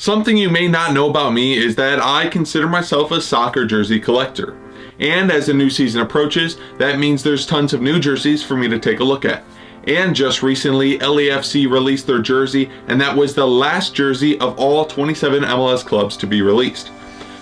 Something you may not know about me is that I consider myself a soccer jersey collector. And as the new season approaches, that means there's tons of new jerseys for me to take a look at. And just recently, LAFC released their jersey, and that was the last jersey of all 27 MLS clubs to be released.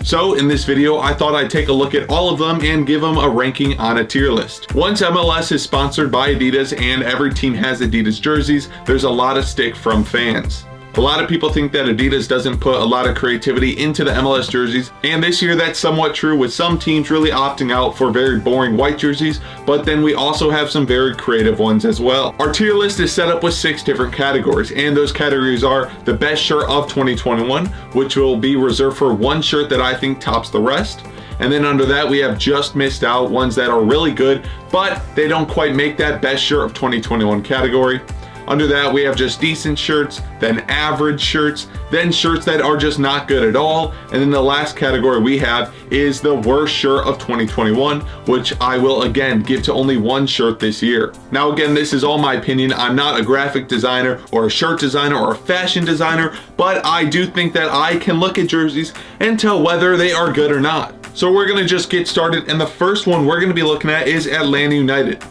So in this video, I thought I'd take a look at all of them and give them a ranking on a tier list. Once MLS is sponsored by Adidas and every team has Adidas jerseys, there's a lot of stick from fans. A lot of people think that Adidas doesn't put a lot of creativity into the MLS jerseys, and this year that's somewhat true, with some teams really opting out for very boring white jerseys, but then we also have some very creative ones as well. Our tier list is set up with 6 different categories, and those categories are the best shirt of 2021, which will be reserved for one shirt that I think tops the rest. And then under that, we have just missed out, ones that are really good, but they don't quite make that best shirt of 2021 category. Under that, we have just decent shirts, then average shirts, then shirts that are just not good at all. And then the last category we have is the worst shirt of 2021, which I will again give to only one shirt this year. Now again, this is all my opinion. I'm not a graphic designer or a shirt designer or a fashion designer, but I do think that I can look at jerseys and tell whether they are good or not. So we're gonna just get started, and the first one we're gonna be looking at is Atlanta United.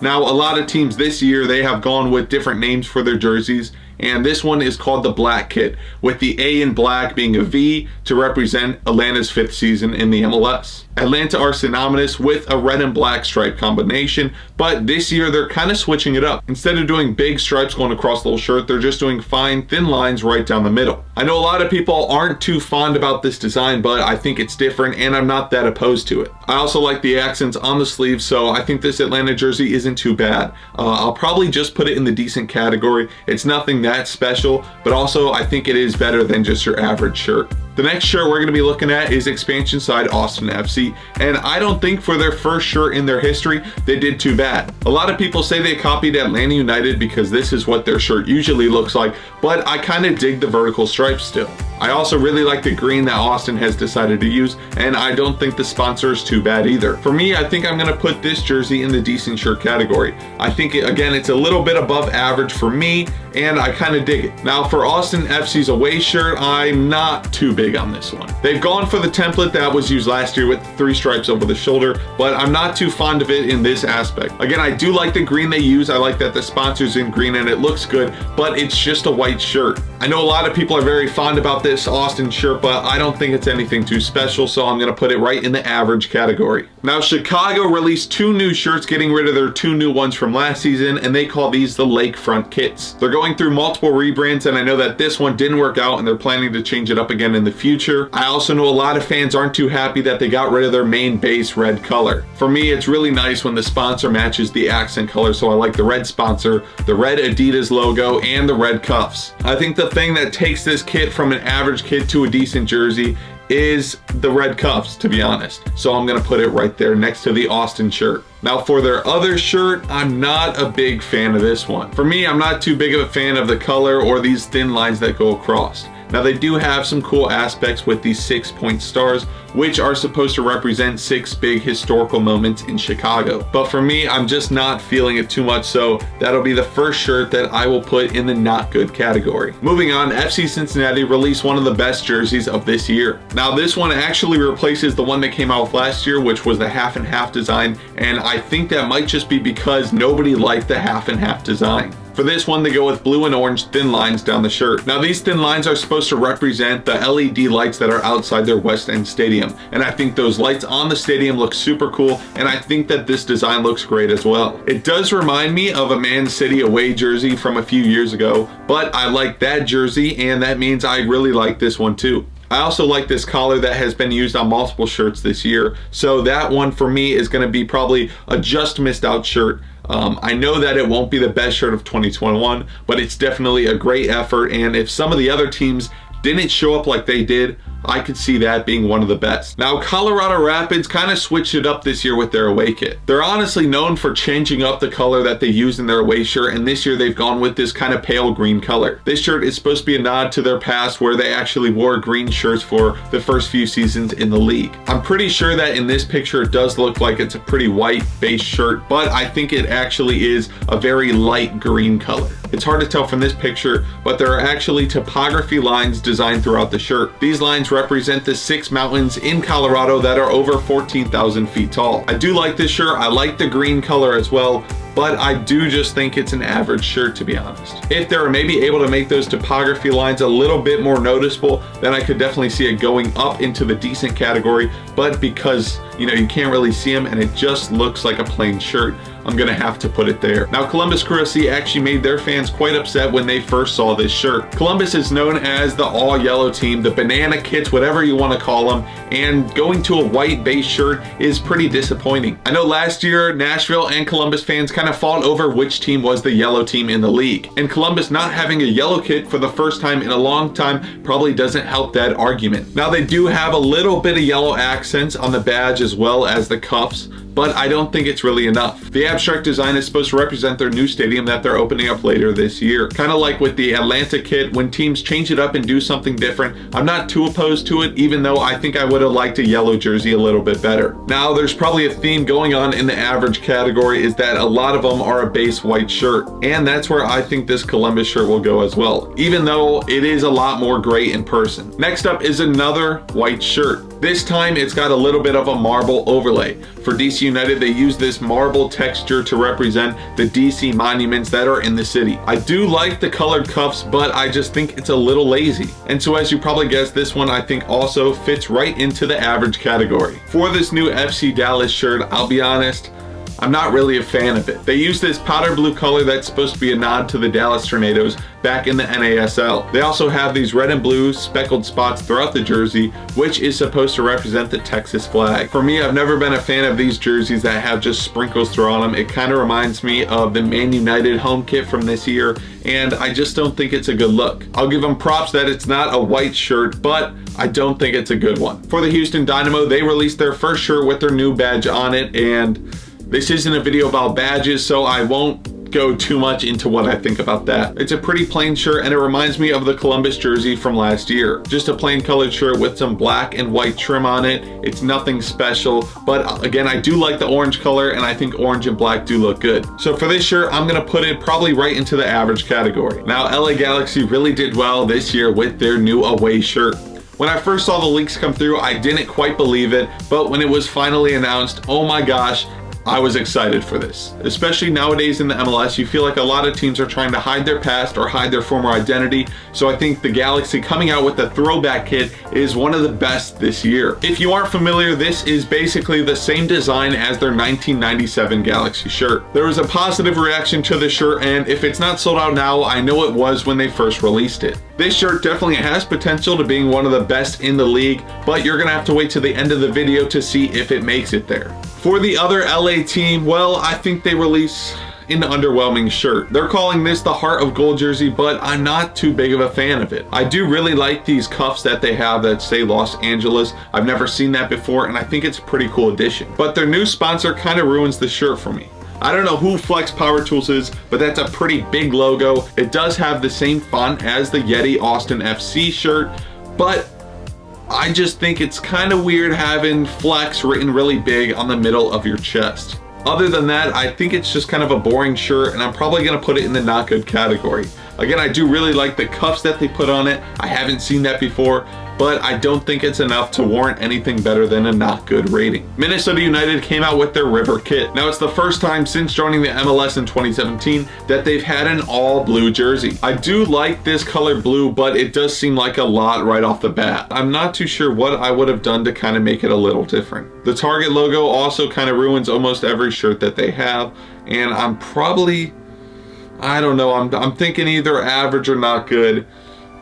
Now, a lot of teams this year, they have gone with different names for their jerseys, and this one is called the Black Kit, with the A in black being a V to represent Atlanta's 5th season in the MLS. Atlanta are synonymous with a red and black stripe combination, but this year they're kind of switching it up. Instead of doing big stripes going across the whole shirt, they're just doing fine, thin lines right down the middle. I know a lot of people aren't too fond about this design, but I think it's different and I'm not that opposed to it. I also like the accents on the sleeves, so I think this Atlanta jersey isn't too bad. I'll probably just put it in the decent category. It's nothing that special, but also I think it is better than just your average shirt. The next shirt we're going to be looking at is expansion side Austin FC, and I don't think for their first shirt in their history they did too bad. A lot of people say they copied Atlanta United because this is what their shirt usually looks like, but I kind of dig the vertical stripes still. I also really like the green that Austin has decided to use, and I don't think the sponsor is too bad either. For me, I think I'm going to put this jersey in the decent shirt category. I think, again, it's a little bit above average for me, and I kind of dig it. Now, for Austin FC's away shirt, I'm not too big on this one. They've gone for the template that was used last year with 3 stripes over the shoulder, but I'm not too fond of it in this aspect. Again, I do like the green they use. I like that the sponsor's in green and it looks good, but it's just a white shirt. I know a lot of people are very fond about this Austin shirt, but I don't think it's anything too special, so I'm going to put it right in the average category. Now, Chicago released 2 new shirts, getting rid of their 2 new ones from last season, and they call these the Lakefront Kits. They're going through multiple rebrands, and I know that this one didn't work out and they're planning to change it up again in the future. I also know a lot of fans aren't too happy that they got rid of their main base red color. For me, it's really nice when the sponsor matches the accent color, so I like the red sponsor, the red Adidas logo, and the red cuffs. I think the thing that takes this kit from an average kit to a decent jersey is the red cuffs, to be honest. So I'm gonna put it right there next to the Austin shirt. Now for their other shirt, I'm not a big fan of this one. For me, I'm not too big of a fan of the color or these thin lines that go across. Now they do have some cool aspects with these 6-point stars, which are supposed to represent 6 big historical moments in Chicago. But for me, I'm just not feeling it too much, so that'll be the first shirt that I will put in the not good category. Moving on, FC Cincinnati released one of the best jerseys of this year. Now this one actually replaces the one that came out last year, which was the half and half design, and I think that might just be because nobody liked the half and half design. For this one, they go with blue and orange thin lines down the shirt. Now these thin lines are supposed to represent the LED lights that are outside their West End stadium, and I think those lights on the stadium look super cool, and I think that this design looks great as well. It does remind me of a Man City away jersey from a few years ago, but I like that jersey, and that means I really like this one too. I also like this collar that has been used on multiple shirts this year, so that one for me is going to be probably a just missed out shirt. I know that it won't be the best shirt of 2021, but it's definitely a great effort, and if some of the other teams didn't show up like they did, I could see that being one of the best. Now, Colorado Rapids kind of switched it up this year with their away kit. They're honestly known for changing up the color that they use in their away shirt, and this year they've gone with this kind of pale green color. This shirt is supposed to be a nod to their past where they actually wore green shirts for the first few seasons in the league. I'm pretty sure that in this picture it does look like it's a pretty white base shirt, but I think it actually is a very light green color. It's hard to tell from this picture, but there are actually topography lines designed throughout the shirt. These lines represent the 6 mountains in Colorado that are over 14,000 feet tall. I do like this shirt. I like the green color as well, but I do just think it's an average shirt, to be honest. If they were maybe able to make those topography lines a little bit more noticeable, then I could definitely see it going up into the decent category, but because, you know, you can't really see them and it just looks like a plain shirt, I'm gonna have to put it there. Now, Columbus Crew FC actually made their fans quite upset when they first saw this shirt. Columbus is known as the all yellow team, the banana kits, whatever you want to call them, and going to a white base shirt is pretty disappointing. I know last year, Nashville and Columbus fans kind of fought over which team was the yellow team in the league. And Columbus not having a yellow kit for the first time in a long time probably doesn't help that argument. Now, they do have a little bit of yellow accents on the badge as well as the cuffs, but I don't think it's really enough. The abstract design is supposed to represent their new stadium that they're opening up later this year. Kind of like with the Atlanta kit, when teams change it up and do something different, I'm not too opposed to it, even though I think I would have liked a yellow jersey a little bit better. Now, there's probably a theme going on in the average category, is that a lot of them are a base white shirt, and that's where I think this Columbus shirt will go as well, even though it is a lot more gray in person. Next up is another white shirt. This time it's got a little bit of a marble overlay. For DC United, they use this marble texture to represent the DC monuments that are in the city. I do like the colored cuffs, but I just think it's a little lazy. And so, as you probably guessed, this one I think also fits right into the average category. For this new FC Dallas shirt, I'll be honest, I'm not really a fan of it. They use this powder blue color that's supposed to be a nod to the Dallas Tornadoes back in the NASL. They also have these red and blue speckled spots throughout the jersey, which is supposed to represent the Texas flag. For me, I've never been a fan of these jerseys that have just sprinkles thrown on them. It kind of reminds me of the Man United home kit from this year, and I just don't think it's a good look. I'll give them props that it's not a white shirt, but I don't think it's a good one. For the Houston Dynamo, they released their first shirt with their new badge on it, and this isn't a video about badges, so I won't go too much into what I think about that. It's a pretty plain shirt, and it reminds me of the Columbus jersey from last year. Just a plain colored shirt with some black and white trim on it. It's nothing special, but again, I do like the orange color, and I think orange and black do look good. So for this shirt, I'm gonna put it probably right into the average category. Now, LA Galaxy really did well this year with their new away shirt. When I first saw the leaks come through, I didn't quite believe it, but when it was finally announced, oh my gosh, I was excited for this. Especially nowadays in the MLS, you feel like a lot of teams are trying to hide their past or hide their former identity, so I think the Galaxy coming out with the throwback kit is one of the best this year. If you aren't familiar, this is basically the same design as their 1997 Galaxy shirt. There was a positive reaction to the shirt, and if it's not sold out now, I know it was when they first released it. This shirt definitely has potential to being one of the best in the league, but you're gonna have to wait to the end of the video to see if it makes it there. For the other LA team, well, I think they release an underwhelming shirt. They're calling this the Heart of Gold jersey, but I'm not too big of a fan of it. I do really like these cuffs that they have that say Los Angeles. I've never seen that before, and I think it's a pretty cool addition. But their new sponsor kind of ruins the shirt for me. I don't know who Flex Power Tools is, but that's a pretty big logo. It does have the same font as the Yeti Austin FC shirt, but I just think it's kind of weird having Flex written really big on the middle of your chest. Other than that, I think it's just kind of a boring shirt, and I'm probably gonna put it in the not good category. Again, I do really like the cuffs that they put on it. I haven't seen that before, but I don't think it's enough to warrant anything better than a not good rating. Minnesota United came out with their River kit. Now, it's the first time since joining the MLS in 2017 that they've had an all blue jersey. I do like this color blue, but it does seem like a lot right off the bat. I'm not too sure what I would have done to kind of make it a little different. The Target logo also kind of ruins almost every shirt that they have, and I'm probably, I don't know, I'm thinking either average or not good,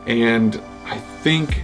and I think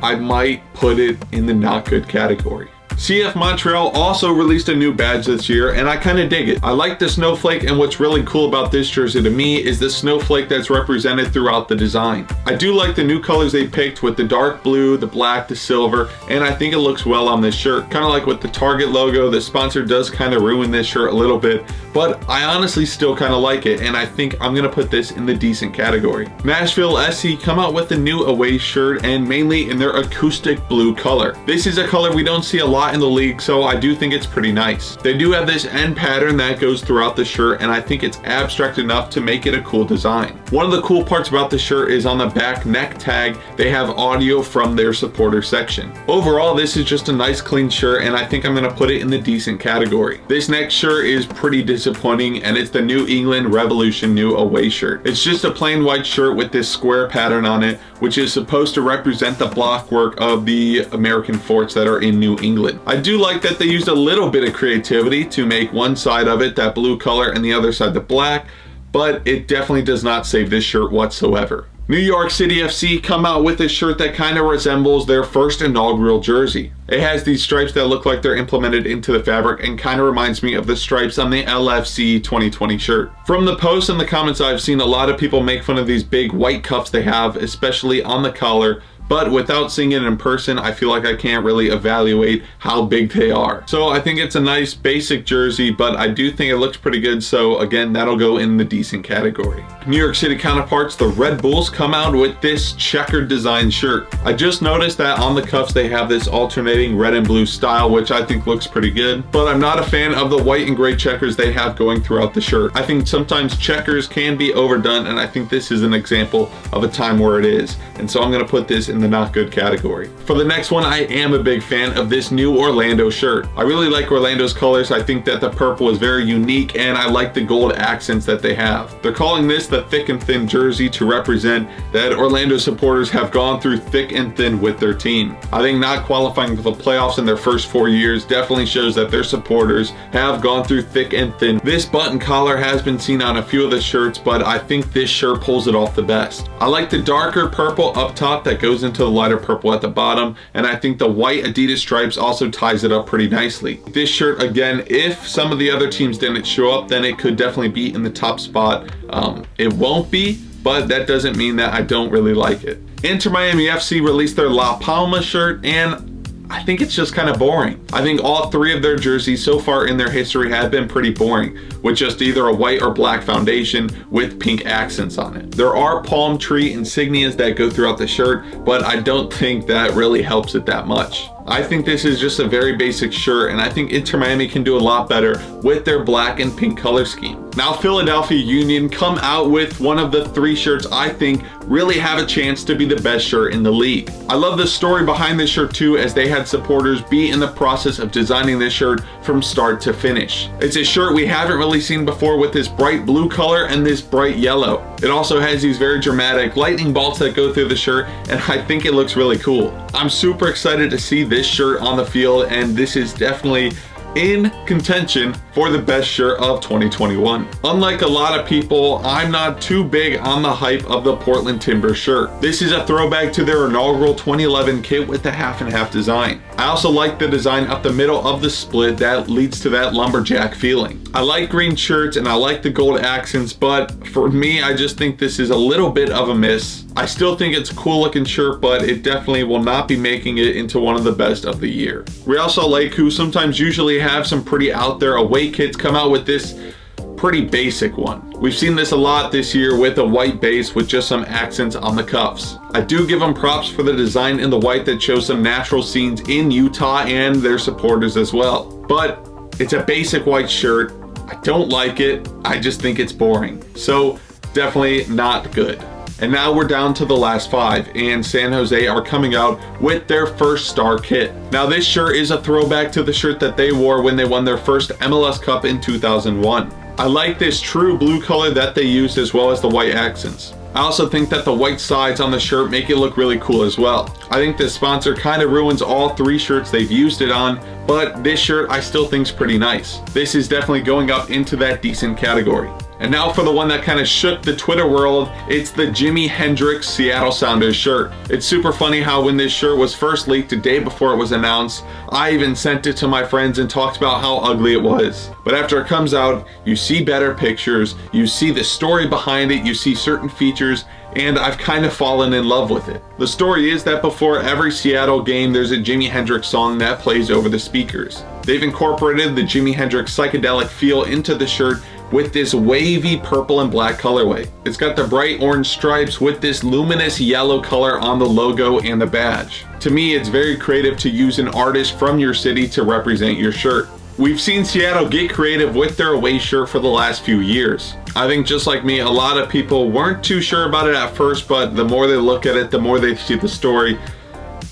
I might put it in the not good category. CF Montreal also released a new badge this year, and I kind of dig it. I like the snowflake, and what's really cool about this jersey to me is the snowflake that's represented throughout the design. I do like the new colors they picked with the dark blue, the black, the silver, and I think it looks well on this shirt. Kind of like with the Target logo, the sponsor does kind of ruin this shirt a little bit, but I honestly still kind of like it, and I think I'm gonna put this in the decent category. Nashville SC come out with a new away shirt, and mainly in their acoustic blue color. This is a color we don't see a lot spot in the league, so I do think it's pretty nice. They do have this end pattern that goes throughout the shirt, and I think it's abstract enough to make it a cool design. One of the cool parts about the shirt is on the back neck tag, they have audio from their supporter section. Overall, this is just a nice clean shirt, and I think I'm going to put it in the decent category. This next shirt is pretty disappointing, and it's the New England Revolution new away shirt. It's just a plain white shirt with this square pattern on it, which is supposed to represent the blockwork of the American forts that are in New England. I do like that they used a little bit of creativity to make one side of it that blue color and the other side the black, but it definitely does not save this shirt whatsoever. New York City FC come out with a shirt that kind of resembles their first inaugural jersey. It has these stripes that look like they're implemented into the fabric and kind of reminds me of the stripes on the LFC 2020 shirt. From the posts and the comments, I've seen a lot of people make fun of these big white cuffs they have, especially on the collar, but without seeing it in person, I feel like I can't really evaluate how big they are. So I think it's a nice basic jersey, but I do think it looks pretty good. So again, that'll go in the decent category. New York City counterparts, the Red Bulls, come out with this checkered design shirt. I just noticed that on the cuffs, they have this alternating red and blue style, which I think looks pretty good, but I'm not a fan of the white and gray checkers they have going throughout the shirt. I think sometimes checkers can be overdone, and I think this is an example of a time where it is. And so I'm gonna put this in the not good category. For the next one, I am a big fan of this new Orlando shirt. I really like Orlando's colors. I think that the purple is very unique, and I like the gold accents that they have. They're calling this the thick and thin jersey to represent that Orlando supporters have gone through thick and thin with their team. I think not qualifying for the playoffs in their first 4 years definitely shows that their supporters have gone through thick and thin. This button collar has been seen on a few of the shirts, but I think this shirt pulls it off the best. I like the darker purple up top that goes into the lighter purple at the bottom, and I think the white Adidas stripes also ties it up pretty nicely. This shirt, again, if some of the other teams didn't show up, then it could definitely be in the top spot. It won't be, but that doesn't mean that I don't really like it. Inter Miami FC released their La Palma shirt, and I think it's just kind of boring. I think all three of their jerseys so far in their history have been pretty boring, with just either a white or black foundation with pink accents on it. There are palm tree insignias that go throughout the shirt, but I don't think that really helps it that much. I think this is just a very basic shirt, and I think Inter Miami can do a lot better with their black and pink color scheme. Now Philadelphia Union come out with one of the three shirts I think really have a chance to be the best shirt in the league. I love the story behind this shirt too, as they had supporters be in the process of designing this shirt from start to finish. It's a shirt we haven't really seen before, with this bright blue color and this bright yellow. It also has these very dramatic lightning bolts that go through the shirt, and I think it looks really cool. I'm super excited to see this shirt on the field, and this is definitely in contention for the best shirt of 2021. Unlike a lot of people, I'm not too big on the hype of the Portland Timbers shirt. This is a throwback to their inaugural 2011 kit with the half and half design. I also like the design up the middle of the split that leads to that lumberjack feeling. I like green shirts and I like the gold accents, but for me, I just think this is a little bit of a miss. I still think it's a cool looking shirt, but it definitely will not be making it into one of the best of the year. Real Salt Lake, who sometimes usually have some pretty out there away kits, come out with this pretty basic one. We've seen this a lot this year with a white base with just some accents on the cuffs. I do give them props for the design in the white that shows some natural scenes in Utah and their supporters as well. But it's a basic white shirt. I don't like it. I just think it's boring. So definitely not good. And now we're down to the last five, and San Jose are coming out with their first star kit. Now this shirt is a throwback to the shirt that they wore when they won their first MLS Cup in 2001. I like this true blue color that they used, as well as the white accents. I also think that the white sides on the shirt make it look really cool as well. I think this sponsor kind of ruins all three shirts they've used it on, but this shirt I still think is pretty nice. This is definitely going up into that decent category. And now for the one that kind of shook the Twitter world, it's the Jimi Hendrix Seattle Sounders shirt. It's super funny how when this shirt was first leaked a day before it was announced, I even sent it to my friends and talked about how ugly it was. But after it comes out, you see better pictures, you see the story behind it, you see certain features, and I've kind of fallen in love with it. The story is that before every Seattle game, there's a Jimi Hendrix song that plays over the speakers. They've incorporated the Jimi Hendrix psychedelic feel into the shirt, with this wavy purple and black colorway. It's got the bright orange stripes with this luminous yellow color on the logo and the badge. To me, it's very creative to use an artist from your city to represent your shirt. We've seen Seattle get creative with their away shirt for the last few years. I think just like me, a lot of people weren't too sure about it at first, but the more they look at it, the more they see the story.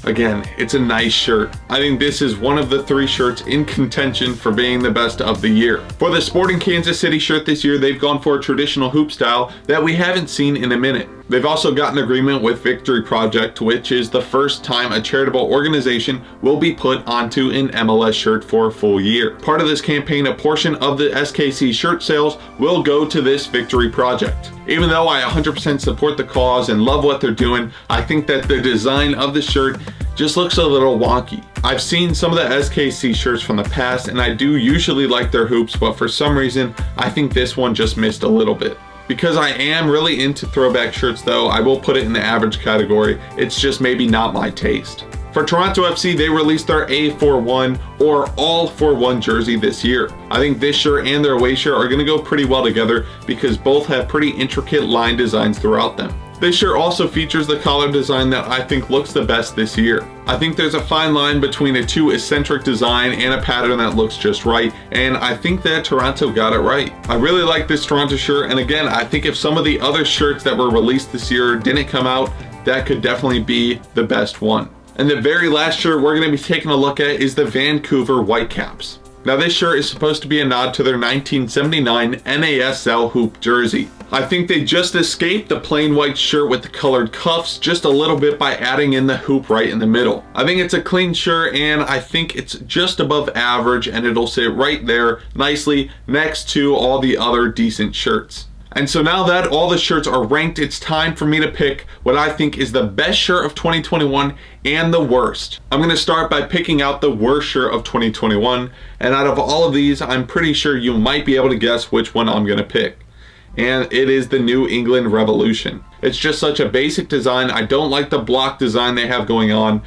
Again, it's a nice shirt. I think this is one of the 3 shirts in contention for being the best of the year. For the Sporting Kansas City shirt this year, they've gone for a traditional hoop style that we haven't seen in a minute. They've also got an agreement with Victory Project, which is the first time a charitable organization will be put onto an MLS shirt for a full year. Part of this campaign, a portion of the SKC shirt sales will go to this Victory Project. Even though I 100% support the cause and love what they're doing, I think that the design of the shirt just looks a little wonky. I've seen some of the SKC shirts from the past and I do usually like their hoops, but for some reason, I think this one just missed a little bit. Because I am really into throwback shirts though, I will put it in the average category. It's just maybe not my taste. For Toronto FC, they released their A41 or All for One jersey this year. I think this shirt and their away shirt are gonna go pretty well together because both have pretty intricate line designs throughout them. This shirt also features the collar design that I think looks the best this year. I think there's a fine line between a too eccentric design and a pattern that looks just right, and I think that Toronto got it right. I really like this Toronto shirt, and again, I think if some of the other shirts that were released this year didn't come out, that could definitely be the best one. And the very last shirt we're going to be taking a look at is the Vancouver Whitecaps. Now this shirt is supposed to be a nod to their 1979 NASL hoop jersey. I think they just escaped the plain white shirt with the colored cuffs just a little bit by adding in the hoop right in the middle. I think it's a clean shirt and I think it's just above average and it'll sit right there nicely next to all the other decent shirts. And so now that all the shirts are ranked, it's time for me to pick what I think is the best shirt of 2021 and the worst. I'm gonna start by picking out the worst shirt of 2021. And out of all of these, I'm pretty sure you might be able to guess which one I'm gonna pick. And it is the New England Revolution. It's just such a basic design. I don't like the block design they have going on,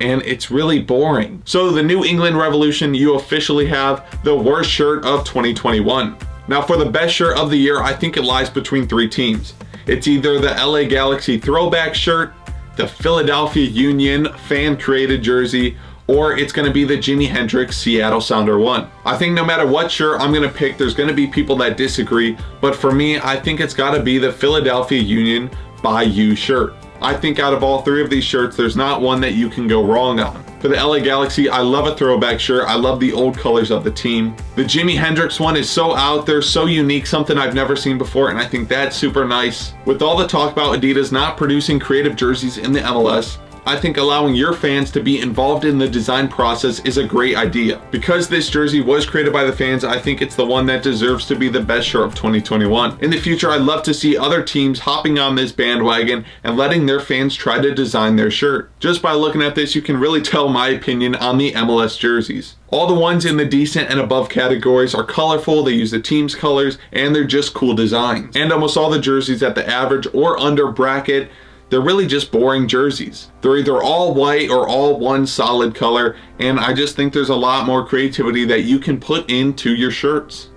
and it's really boring. So the New England Revolution, you officially have the worst shirt of 2021. Now for the best shirt of the year, I think it lies between 3 teams. It's either the LA Galaxy throwback shirt, the Philadelphia Union fan-created jersey, or it's gonna be the Jimi Hendrix Seattle Sounder 1. I think no matter what shirt I'm gonna pick, there's gonna be people that disagree, but for me, I think it's gotta be the Philadelphia Union by You shirt. I think out of all 3 of these shirts, there's not one that you can go wrong on. For the LA Galaxy, I love a throwback shirt. I love the old colors of the team. The Jimi Hendrix one is so out there, so unique, something I've never seen before, and I think that's super nice. With all the talk about Adidas not producing creative jerseys in the MLS, I think allowing your fans to be involved in the design process is a great idea. Because this jersey was created by the fans, I think it's the one that deserves to be the best shirt of 2021. In the future, I'd love to see other teams hopping on this bandwagon and letting their fans try to design their shirt. Just by looking at this, you can really tell my opinion on the MLS jerseys. All the ones in the decent and above categories are colorful, they use the team's colors, and they're just cool designs. And almost all the jerseys at the average or under bracket, they're really just boring jerseys. They're either all white or all one solid color, and I just think there's a lot more creativity that you can put into your shirts.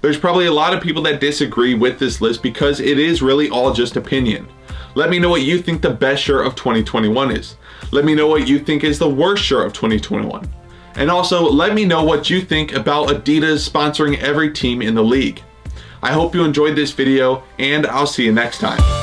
There's probably a lot of people that disagree with this list because it is really all just opinion. Let me know what you think the best shirt of 2021 is. Let me know what you think is the worst shirt of 2021. And also, let me know what you think about Adidas sponsoring every team in the league. I hope you enjoyed this video, and I'll see you next time.